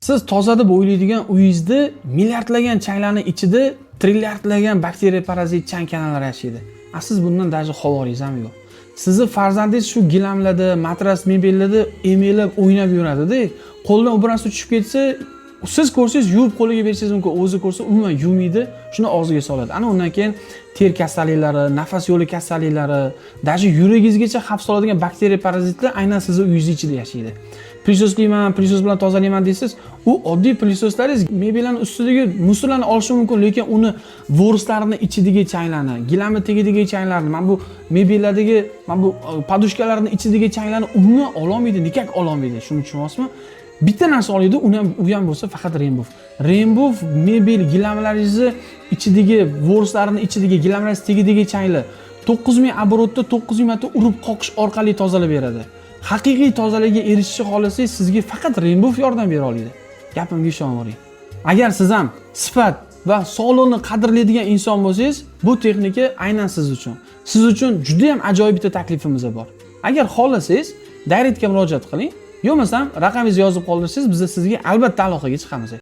Siz toza deb o'ylaydigan uyingizda milliardlagan changlarning ichida trilliardlagan bakteriya, parazit, chang kanallar yashaydi. Siz bundan даже xabaringiz ham yo'q. Sizni farzandingiz shu gilamlarda, matras, mebellarda emelab o'ynab yuradida, qo'ldan bir narsa tushib ketsa, siz ko'rsangiz yuvib qo'liga berishingiz mumkin. O'zi ko'rsa umuman yuvmaydi, shuni og'ziga soladi. Ana undan keyin ter kasalliklari, nafas yo'li kasalliklari, даже yuragingizgacha xavf soladigan bakteriya, parazitlar aynan sizning uyingiz ichida yashaydi. Plisoslayman, plisos bilan tozalayman deysiz, u oddiy plisoslaringiz mebellarning ustidagi musullarni olishi mumkin, lekin uni voruslarini ichidagi changlarni, gilamni tagidagi changlarni, mana bu mebellardagi, mana bu podushkalarning ichidagi changlarni umuman ololmaydi, nikak ololmaydi. Shuni tushunyapsizmi? Bitta narsa oladi, u ham bo'lsa faqat Rainbow. Rainbow mebel gilamlaringizni ichidagi voruslarini ichidagi gilamlaringiz tagidagi changlar 9000 oborotda 9000 marta urib qoqish orqali tozalab beradi. Haqiqiy tozalikka erishishni xohlasangiz, sizga faqat Rainbow yordam bera oladi. Gapimga ishonavering. Agar siz ham sifat va sog'liqni qadrlaydigan inson bo'lsangiz, bu texnika aynan siz uchun. Siz uchun juda ham ajoyib bitta taklifimiz bor. Agar xohlasangiz, Directga murojaat qiling. Yo'qmasam raqamingizni yozib qoldirsangiz, biz sizga albatta aloqaga chiqamiz.